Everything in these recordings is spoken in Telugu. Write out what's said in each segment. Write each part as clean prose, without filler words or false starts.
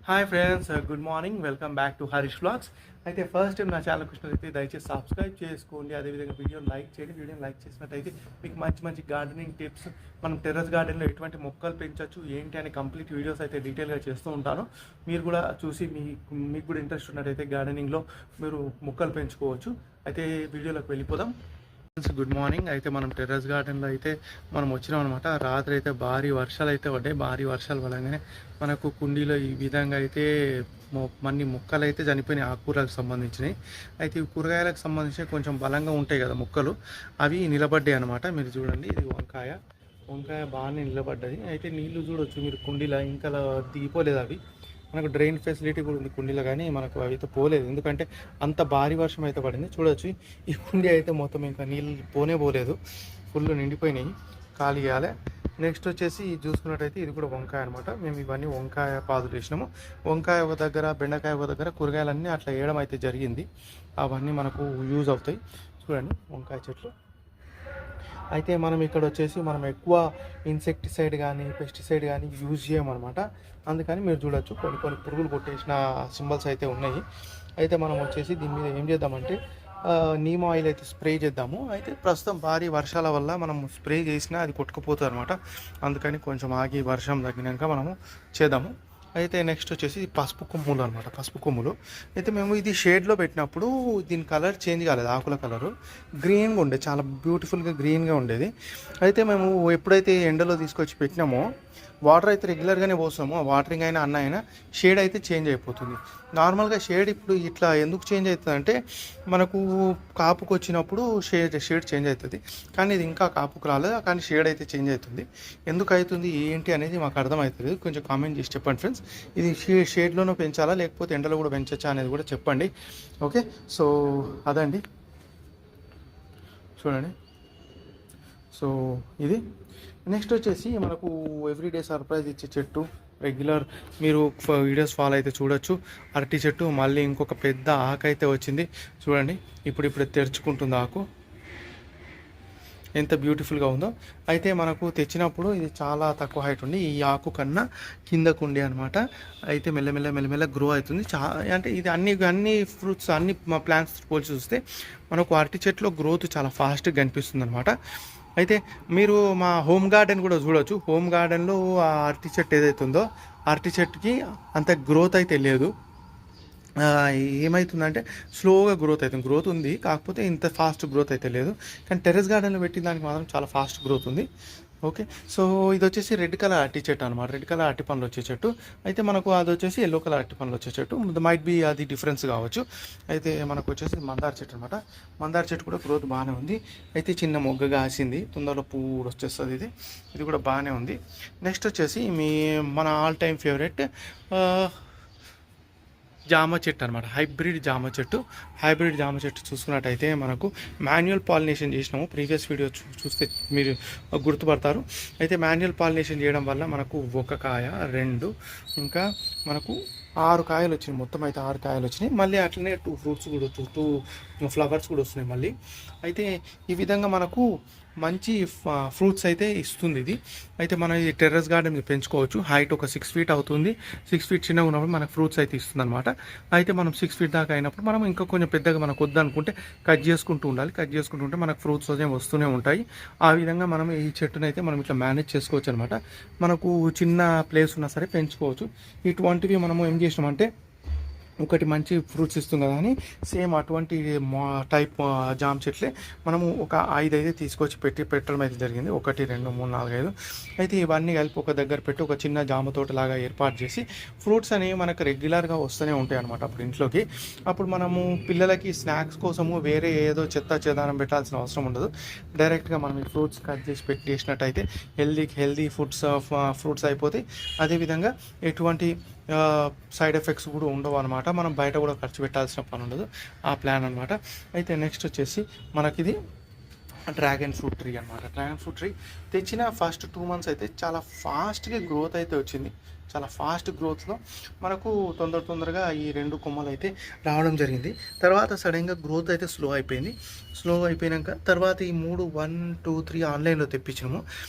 Hi friends, good morning. Welcome back to Harish vlogs. అయితే ఫస్ట్ టైం నా ఛానల్ వచ్చినట్లయితే దయచేసి సబ్స్క్రైబ్ చేసుకోండి. అదేవిధంగా వీడియోని లైక్ చేయండి. వీడియోని లైక్ చేసినట్టయితే మీకు మంచి మంచి గార్డెనింగ్ టిప్స్, మనం టెర్రస్ గార్డెన్లో ఎటువంటి మొక్కలు పెంచవచ్చు ఏంటి అని కంప్లీట్ వీడియోస్ అయితే డీటెయిల్గా చేస్తూ ఉంటాను. మీరు కూడా చూసి మీకు కూడా ఇంట్రెస్ట్ ఉన్నట్టయితే గార్డెనింగ్లో మీరు మొక్కలు పెంచుకోవచ్చు. అయితే వీడియోలోకి వెళ్ళిపోదాం. Good morning. అయితే మనం టెర్రస్ గార్డెన్లో అయితే మనం వచ్చినాం అనమాట. రాత్రి అయితే భారీ వర్షాలు అయితే పడ్డాయి. భారీ వర్షాలు పడగానే మనకు కుండీలో ఈ విధంగా అయితే మన్ని మొక్కలు అయితే చనిపోయినాయి, ఆకుకూరలకు సంబంధించినవి. అయితే ఈ కూరగాయలకు సంబంధించి కొంచెం బలంగా ఉంటాయి కదా మొక్కలు, అవి నిలబడ్డాయి అనమాట. మీరు చూడండి, ఇది వంకాయ బాగానే నిలబడ్డది. అయితే నీళ్లు చూడొచ్చు మీరు కుండీలో, ఇంకా దిగిపోలేదు అవి. మనకు డ్రైన్ ఫెసిలిటీ కూడా ఉంది కుండీలో, కానీ మనకు అవి అయితే పోలేదు, ఎందుకంటే అంత భారీ వర్షం అయితే పడింది. చూడొచ్చు ఈ కుండీ అయితే మొత్తం ఇంకా నీళ్ళు పోలేదు, ఫుల్ నిండిపోయినాయి, ఖాళీ చేయాలి. నెక్స్ట్ వచ్చేసి చూసుకున్నట్టయితే ఇది కూడా వంకాయ అనమాట. మేము ఇవన్నీ వంకాయ పాదులు వేసినాము. వంకాయ ఒక దగ్గర, బెండకాయ ఒక దగ్గర, కూరగాయలన్నీ అట్లా వేయడం అయితే జరిగింది. అవన్నీ మనకు యూజ్ అవుతాయి. చూడండి వంకాయ చెట్లు. అయితే మనం ఇక్కడ వచ్చేసి మనం ఎక్కువ ఇన్సెక్టిసైడ్ కానీ పెస్టిసైడ్ కానీ యూజ్ చేయమన్నమాట. అందుకని మీరు చూడొచ్చు కొన్ని కొన్ని పురుగులు కొట్టేసిన సింబల్స్ అయితే ఉన్నాయి. అయితే మనం వచ్చేసి దీని మీద ఏం చేద్దామంటే నీమ్ ఆయిల్ అయితే స్ప్రే చేద్దాము. అయితే ప్రస్తుతం భారీ వర్షాల వల్ల మనం స్ప్రే చేసినా అది కొట్టుకుపోతుంది అనమాట. అందుకని కొంచెం ఆగి వర్షం తగ్గినాక మనము చేద్దాము. అయితే నెక్స్ట్ వచ్చేసి పసుపు కొమ్ములు అనమాట. పసుపు కొమ్ములు అయితే మేము ఇది షేడ్లో పెట్టినప్పుడు దీని కలర్ చేంజ్ కాలేదు, ఆకుల కలరు గ్రీన్గా ఉండేది, చాలా బ్యూటిఫుల్గా గ్రీన్గా ఉండేది. అయితే మేము ఎప్పుడైతే ఎండలో తీసుకొచ్చి పెట్టినామో వాటర్ అయితే రెగ్యులర్గానే పోస్తాము, వాటరింగ్ అయినా అన్న అయినా షేడ్ అయితే చేంజ్ అయిపోతుంది. నార్మల్గా షేడ్ ఇప్పుడు ఇట్లా ఎందుకు చేంజ్ అవుతుంది అంటే మనకు కాపుకు వచ్చినప్పుడు షేడ్ చేంజ్ అవుతుంది, కానీ ఇది ఇంకా కాపుకు రాలేదు, కానీ షేడ్ అయితే చేంజ్ అవుతుంది. ఎందుకు అవుతుంది ఏంటి అనేది మాకు అర్థమవుతుంది. కొంచెం కామెంట్ చేసి చెప్పండి ఫ్రెండ్స్. ఇది షేడ్లోనూ పెంచాలా లేకపోతే ఎండలో కూడా పెంచచ్చా అనేది కూడా చెప్పండి. ఓకే, సో అదండి, చూడండి. సో ఇది నెక్స్ట్ వచ్చేసి మనకు ఎవ్రీడే సర్ప్రైజ్ ఇచ్చే చెట్టు, రెగ్యులర్ మీరు వీడియోస్ ఫాలో అయితే చూడొచ్చు. అరటి చెట్టు మళ్ళీ ఇంకొక పెద్ద ఆకు అయితే వచ్చింది. చూడండి, ఇప్పుడు తెరుచుకుంటుంది ఆకు, ఎంత బ్యూటిఫుల్గా ఉందో. అయితే మనకు తెచ్చినప్పుడు ఇది చాలా తక్కువ హైట్ ఉంది, ఈ ఆకు కన్నా కిందకు ఉండే అనమాట. అయితే మెల్లమెల్ల గ్రో అవుతుంది. అంటే ఇది అన్ని ఫ్రూట్స్, అన్ని ప్లాంట్స్ పోల్చి చూస్తే మనకు అరటి చెట్టులో గ్రోత్ చాలా ఫాస్ట్గా కనిపిస్తుంది అనమాట. అయితే మీరు మా హోమ్ గార్డెన్ కూడా చూడవచ్చు. హోమ్ గార్డెన్లో ఆ అరటి చెట్టు ఏదైతే ఉందో అరటి చెట్టుకి అంత గ్రోత్ అయితే లేదు. ఏమవుతుందంటే స్లోగా గ్రోత్ అవుతుంది, గ్రోత్ ఉంది కాకపోతే ఇంత ఫాస్ట్ గ్రోత్ అయితే లేదు. కానీ టెర్రస్ గార్డెన్లో పెట్టిన దానికి మాత్రం చాలా ఫాస్ట్ గ్రోత్ ఉంది. ఓకే, సో ఇది వచ్చేసి రెడ్ కలర్ అరటి చెట్టు అనమాట, రెడ్ కలర్ అరటి పండ్లు వచ్చే చెట్టు. అయితే మనకు అది వచ్చేసి ఎల్లో కలర్ అరటి పండ్లు వచ్చే చెట్టు, మైట్ బి అది డిఫరెన్స్ కావచ్చు. అయితే మనకు వచ్చేసి మందార చెట్టు అనమాట. మందార చెట్టు కూడా గ్రోత్ బాగానే ఉంది. అయితే చిన్న మొగ్గ కాసింది, తొందరలో పువ్వు వచ్చేస్తుంది. ఇది కూడా బాగానే ఉంది. నెక్స్ట్ వచ్చేసి మన ఆల్ టైమ్ ఫేవరెట్ జామ చెట్టు అనమాట, హైబ్రిడ్ జామ చెట్టు చూసుకున్నట్టయితే మనకు మాన్యువల్ పాలినేషన్ చేసినాము. ప్రీవియస్ వీడియో చూస్తే మీరు గుర్తుపడతారు. అయితే మాన్యువల్ పాలినేషన్ చేయడం వల్ల మనకు ఒక కాయ, రెండు, ఇంకా మనకు 6 కాయలు వచ్చినాయి. మొత్తం అయితే 6 కాయలు వచ్చినాయి. మళ్ళీ అట్లనే 2 ఫ్రూట్స్ కూడా, 2 ఫ్లవర్స్ కూడా వస్తున్నాయి మళ్ళీ. అయితే ఈ విధంగా మనకు మంచి ఫ్రూట్స్ అయితే ఇస్తుంది ఇది. అయితే మనం ఈ టెర్రస్ గార్డెన్ పెంచుకోవచ్చు. హైట్ ఒక 6 ఫీట్ అవుతుంది. 6 ఫీట్ చిన్నగా ఉన్నప్పుడు మనకు ఫ్రూట్స్ అయితే ఇస్తుంది అనమాట. అయితే మనం 6 ఫీట్ దాకా అయినప్పుడు మనం ఇంకా కొంచెం పెద్దగా మనకు వద్దనుకుంటే కట్ చేసుకుంటూ ఉండాలి. కట్ చేసుకుంటూ ఉంటే మనకు ఫ్రూట్స్ వస్తూనే ఉంటాయి. ఆ విధంగా మనం ఈ చెట్టును అయితే మనం ఇట్లా మేనేజ్ చేసుకోవచ్చు అనమాట. మనకు చిన్న ప్లేస్ ఉన్నా సరే పెంచుకోవచ్చు. ఇటువంటివి మనము ఏం చేసినామంటే ఒకటి మంచి ఫ్రూట్స్ ఇస్తుంది కదా అని సేమ్ అటువంటి టైప్ జామ చెట్లే మనము ఒక 5 అయితే తీసుకొచ్చి పెట్టడం అయితే జరిగింది. 1, 2, 3, 4, 5. అయితే ఇవన్నీ కలిపి ఒక దగ్గర పెట్టి ఒక చిన్న జామ తోటలాగా ఏర్పాటు చేసి ఫ్రూట్స్ అనేవి మనకు రెగ్యులర్గా వస్తూనే ఉంటాయి అనమాట అప్పుడు ఇంట్లోకి. అప్పుడు మనము పిల్లలకి స్నాక్స్ కోసము వేరే ఏదో చెదారం పెట్టాల్సిన అవసరం ఉండదు. డైరెక్ట్గా మనం ఈ ఫ్రూట్స్ కట్ చేసి చేసినట్టయితే హెల్దీ ఫ్రూట్స్ అయిపోతాయి. అదేవిధంగా ఎటువంటి సైడ్ ఎఫెక్ట్స్ కూడా ఉండవు అనమాట. మనం బయట కూడా ఖర్చు పెట్టాల్సిన పని ఉండదు, ఆ ప్లాన్ అనమాట. అయితే నెక్స్ట్ వచ్చేసి మనకిది డ్రాగన్ ఫ్రూట్ ట్రీ అనమాట. డ్రాగన్ ఫ్రూట్ ట్రీ తెచ్చిన ఫస్ట్ 2 months అయితే చాలా ఫాస్ట్గా గ్రోత్ అయితే వచ్చింది. చాలా ఫాస్ట్ గ్రోత్లో మనకు తొందరగా ఈ 2 కొమ్మలు అయితే రావడం జరిగింది. తర్వాత సడన్గా గ్రోత్ అయితే స్లో అయిపోయినాక తర్వాత ఈ 3, 1, 2, 3 ఆన్లైన్లో తెప్పించినాము.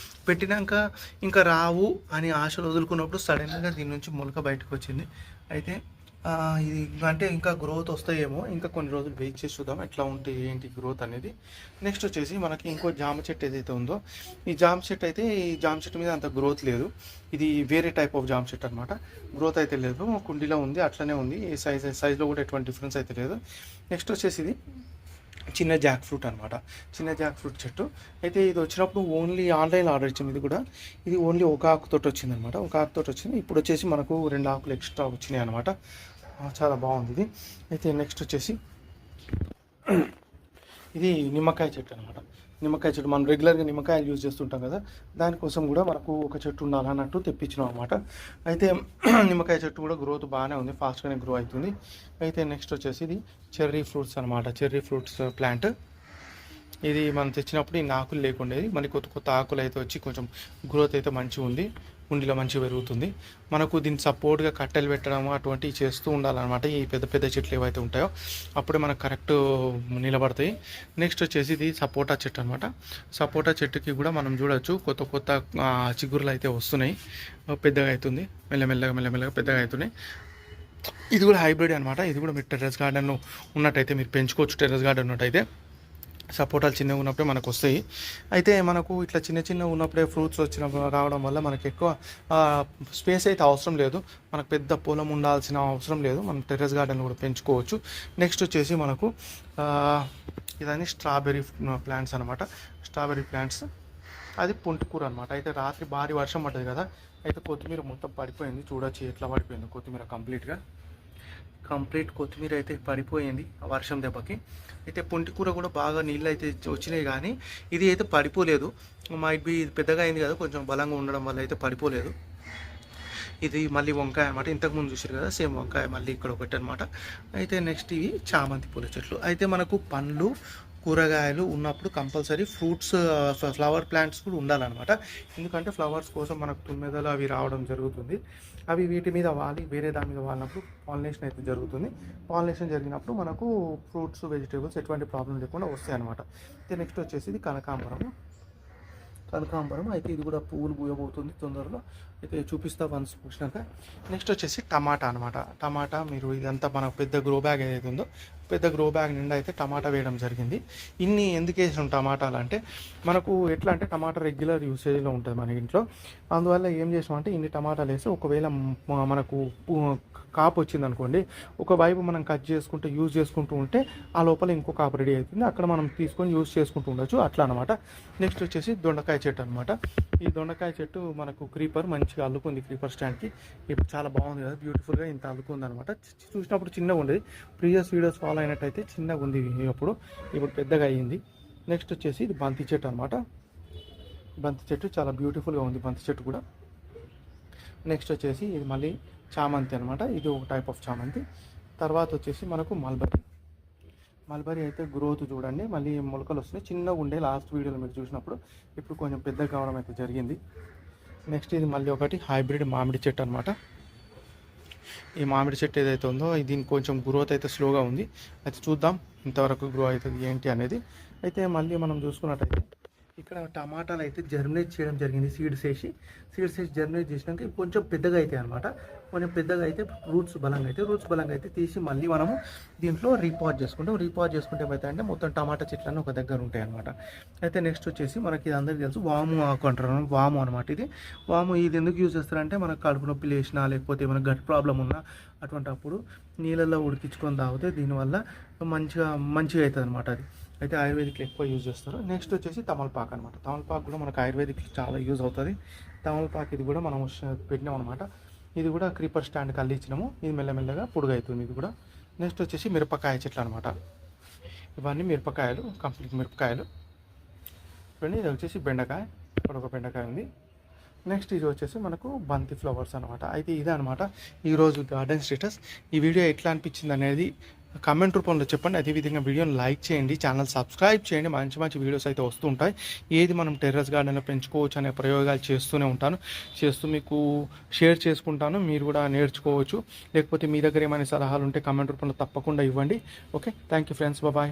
పెట్టినాక ఇంకా రావు అని ఆశలు వదులుకున్నప్పుడు సడన్గా దీని నుంచి మొలక బయటకు వచ్చింది. అయితే ఇది అంటే ఇంకా గ్రోత్ వస్తాయేమో, ఇంకా కొన్ని రోజులు వెయిట్ చేసి చూద్దాం ఎట్లా ఉంటే ఏంటి గ్రోత్ అనేది. నెక్స్ట్ వచ్చేసి మనకి ఇంకో జామ చెట్టు ఏదైతే ఉందో, ఈ జామ చెట్టు అయితే ఈ జామ చెట్టు మీద అంత గ్రోత్ లేదు. ఇది వేరే టైప్ ఆఫ్ జామ చెట్టు అనమాట. గ్రోత్ అయితే లేదు, కుండీలో ఉంది అట్లనే ఉంది. ఈ సైజ్లో కూడా ఎటువంటి డిఫరెన్స్ అయితే లేదు. నెక్స్ట్ వచ్చేసి ఇది చిన్న జాక్ ఫ్రూట్ అనమాట. చిన్న జాక్ ఫ్రూట్ చెట్టు అయితే ఇది వచ్చినప్పుడు ఓన్లీ ఆన్లైన్ ఆర్డర్ ఇచ్చాము. ఇది ఓన్లీ ఒక ఆకుతోటి వచ్చింది అనమాట. ఒక ఆకుతోటి వచ్చింది. ఇప్పుడు వచ్చేసి మనకు 2 ఆకులు ఎక్స్ట్రా వచ్చినాయి అనమాట. చాలా బాగుంది ఇది. అయితే నెక్స్ట్ వచ్చేసి ఇది నిమ్మకాయ చెట్టు అనమాట. నిమ్మకాయ చెట్టు మనం రెగ్యులర్గా నిమ్మకాయలు యూజ్ చేస్తుంటాం కదా, దానికోసం కూడా మనకు ఒక చెట్టు ఉండాలన్నట్టు తెప్పించినాం అనమాట. అయితే నిమ్మకాయ చెట్టు కూడా గ్రోత్ బాగానే ఉంది, ఫాస్ట్గానే గ్రో అవుతుంది. అయితే నెక్స్ట్ వచ్చేసి ఇది చెర్రీ ఫ్రూట్స్ అనమాట. Cherry fruits plant. ఇది మనం తెచ్చినప్పుడు ఈ ఆకులు లేకుండేది, మళ్ళీ కొత్త కొత్త ఆకులు అయితే వచ్చి కొంచెం గ్రోత్ అయితే మంచిగా ఉంది, కుండీలో మంచిగా పెరుగుతుంది. మనకు దీన్ని సపోర్ట్గా కట్టెలు పెట్టడం అటువంటివి చేస్తూ ఉండాలన్నమాట. ఈ పెద్ద పెద్ద చెట్లు ఏవైతే ఉంటాయో అప్పుడే మనకు కరెక్ట్ నిలబడతాయి. నెక్స్ట్ వచ్చేసి ఇది సపోటా చెట్టు అనమాట. సపోటా చెట్టుకి కూడా మనం చూడొచ్చు కొత్త కొత్త చిగురులు అయితే వస్తున్నాయి, పెద్దగా అవుతుంది, మెల్లమెల్లగా పెద్దగా అవుతున్నాయి. ఇది కూడా హైబ్రిడ్ అనమాట. ఇది కూడా మీరు టెర్రస్ గార్డెన్లో ఉన్నట్టయితే మీరు పెంచుకోవచ్చు. టెర్రస్ గార్డెన్ ఉన్నట్టయితే సపోటాలు చిన్నగా ఉన్నప్పుడే మనకు వస్తాయి. అయితే మనకు ఇట్లా చిన్న ఉన్నప్పుడే ఫ్రూట్స్ వచ్చినప్పుడు రావడం వల్ల మనకి ఎక్కువ స్పేస్ అయితే అవసరం లేదు, మనకు పెద్ద పొలం ఉండాల్సిన అవసరం లేదు, మనం టెర్రస్ గార్డెన్ కూడా పెంచుకోవచ్చు. నెక్స్ట్ వచ్చేసి మనకు ఇదన్నీ స్ట్రాబెర్రీ ప్లాంట్స్ అనమాట. స్ట్రాబెర్రీ ప్లాంట్స్ అది పుంటికూర అనమాట. అయితే రాత్రి భారీ వర్షం పడ్డది కదా, అయితే కొత్తిమీర మొత్తం పడిపోయింది. చూడొచ్చు ఎట్లా పడిపోయింది కొత్తిమీర. కంప్లీట్ కొత్తిమీర అయితే పడిపోయింది ఆ వర్షం దెబ్బకి. అయితే పుంటికూర కూడా బాగా నీళ్ళు అయితే వచ్చినాయి, కానీ ఇది అయితే పడిపోలేదు. మైట్ బి పెద్దగా అయింది కదా, కొంచెం బలంగా ఉండడం వల్ల అయితే పడిపోలేదు. ఇది మళ్ళీ వంకాయ అనమాట. ఇంతకుముందు చూసారు కదా, సేమ్ వంకాయ మళ్ళీ ఇక్కడ ఒకటి అనమాట. అయితే నెక్స్ట్ ఇవి చామంతి పూల చెట్లు. అయితే మనకు పండ్లు కూరగాయలు ఉన్నప్పుడు కంపల్సరీ ఫ్రూట్స్ ఫ్లవర్ ప్లాంట్స్ కూడా ఉండాలన్నమాట. ఎందుకంటే ఫ్లవర్స్ కోసం మనకు తుమ్మెదలు అవి రావడం జరుగుతుంది. అవి వీటి మీద వాలి వేరే దాని మీద వాలినప్పుడు పాలినేషన్ అయితే జరుగుతుంది. పాలినేషన్ జరిగినప్పుడు మనకు ఫ్రూట్స్ వెజిటేబుల్స్ ఎటువంటి ప్రాబ్లం లేకుండా వస్తాయి అనమాట. అయితే నెక్స్ట్ వచ్చేసి ఇది కనకాంబరం. అయితే ఇది కూడా పువ్వులు పూయబోతుంది తొందరలో, అయితే చూపిస్తా వన్స్ పూసినాక. నెక్స్ట్ వచ్చేసి టమాటా అనమాట. టమాటా మీరు ఇదంతా మనకు పెద్ద గ్రో బ్యాగ్ ఏదైతే ఉందో, పెద్ద గ్రో బ్యాగ్ నిండా అయితే టమాటా వేయడం జరిగింది. ఇన్ని ఎందుకు వేసాం టమాటాలు అంటే, మనకు ఎట్లా అంటే టమాటా రెగ్యులర్ యూసేజ్లో ఉంటుంది మన ఇంట్లో. అందువల్ల ఏం చేసామంటే ఇన్ని టమాటాలు వేసి ఒకవేళ మనకు కాపు వచ్చింది అనుకోండి, ఒకవైపు మనం కట్ చేసుకుంటూ యూజ్ చేసుకుంటూ ఉంటే ఆ లోపల ఇంకో కాపు రెడీ అవుతుంది, అక్కడ మనం తీసుకొని యూజ్ చేసుకుంటూ ఉండొచ్చు అట్లా అనమాట. నెక్స్ట్ వచ్చేసి దొండకాయ చెట్టు అనమాట. ఈ దొండకాయ చెట్టు మనకు క్రీపర్ మంచిగా అల్లుకుంది. క్రీపర్ స్టాండ్కి ఇప్పుడు చాలా బాగుంది కదా, బ్యూటిఫుల్గా ఇంత అల్లుకుంది అనమాట. చూసినప్పుడు చిన్నగా ఉండేది, ప్రీవియస్ వీడియోస్ ఫాలో అయినట్టయితే చిన్నగా ఉంది, ఇప్పుడు పెద్దగా అయ్యింది. నెక్స్ట్ వచ్చేసి ఇది బంతి చెట్టు అనమాట. బంతి చెట్టు చాలా బ్యూటిఫుల్గా ఉంది, బంతి చెట్టు కూడా. నెక్స్ట్ వచ్చేసి ఇది మళ్ళీ చామంతి అనమాట. ఇది ఒక టైప్ ఆఫ్ చామంతి. తర్వాత వచ్చేసి మనకు మల్బరీ అయితే గ్రోత్ చూడండి, మళ్ళీ మొలకలు వస్తున్నాయి. చిన్నగా ఉండే లాస్ట్ వీడియోలో మీరు చూసినప్పుడు, ఇప్పుడు కొంచెం పెద్దగా కావడం అయితే జరిగింది. నెక్స్ట్ ఇది మళ్ళీ ఒకటి హైబ్రిడ్ మామిడి చెట్టు అనమాట. ఈ మామిడి చెట్టు ఏదైతే ఉందో దీనికి కొంచెం గ్రోత్ అయితే స్లోగా ఉంది. అయితే చూద్దాం ఇంతవరకు గ్రో అవుతుంది ఏంటి అనేది. అయితే మళ్ళీ మనం చూసుకున్నట్టయితే ఇక్కడ టమాటాలు అయితే జర్మినేట్ చేయడం జరిగింది. సీడ్స్ వేసి జర్మినేట్ చేసినాక కొంచెం పెద్దగా అవుతాయి అనమాట. కొంచెం పెద్దగా అయితే రూట్స్ బలంగా అయితే తీసి మళ్ళీ మనము దీంట్లో రీపాట్ చేసుకుంటే ఏమవుతాయంటే మొత్తం టమాటా చెట్లన్నీ ఒక దగ్గర ఉంటాయి అనమాట. అయితే నెక్స్ట్ వచ్చేసి మనకి ఇది అందరికీ తెలుసు, వాము ఆకు అంటారు. వాము అనమాట ఇది ఎందుకు యూజ్ చేస్తారంటే మనకు కడుపు నొప్పి లేచినా లేకపోతే ఏమైనా గట్ ప్రాబ్లం ఉన్నా అటువంటి అప్పుడు నీళ్ళల్లో ఉడికించుకొని తాగితే దీనివల్ల మంచిగా అవుతుంది అనమాట. అది అయితే ఆయుర్వేదిక్లో ఎక్కువ యూజ్ చేస్తారు. నెక్స్ట్ వచ్చేసి తమలపాకు అనమాట. తమలపాకు కూడా మనకు ఆయుర్వేదిక్ చాలా యూజ్ అవుతుంది. తమలపాకు ఇది కూడా మనం పెట్టినాం అనమాట. ఇది కూడా క్రీపర్ స్టాండ్కి అల్లిచ్చినాము. ఇది మెల్లమెల్లగా పొడుగు అవుతుంది ఇది కూడా. నెక్స్ట్ వచ్చేసి మిరపకాయ చెట్లు అనమాట. ఇవన్నీ మిరపకాయలు, కంప్లీట్ మిరపకాయలు. చూడండి, ఇది వచ్చేసి బెండకాయ, ఇక్కడ ఒక బెండకాయ ఉంది. నెక్స్ట్ ఇది వచ్చేసి మనకు బంతి ఫ్లవర్స్ అనమాట. అయితే ఇదే అనమాట ఈరోజు గార్డెన్ స్టేటస్. ఈ వీడియో ఎట్లా అనిపించింది అనేది కామెంట్ రూపంలో చెప్పండి. అదేవిధంగా వీడియోని లైక్ చేయండి, ఛానల్ సబ్స్క్రైబ్ చేయండి. మంచి వీడియోస్ అయితే వస్తూ ఉంటాయి. ఏది మనం టెర్రస్ గార్డెన్లో పెంచుకోవచ్చు అనే ప్రయోగాలు చేస్తూ మీకు షేర్ చేసుకుంటాను. మీరు కూడా నేర్చుకోవచ్చు. లేకపోతే మీ దగ్గర ఏమైనా సలహాలు ఉంటే కామెంట్ రూపంలో తప్పకుండా ఇవ్వండి. Okay, thank you friends, bye.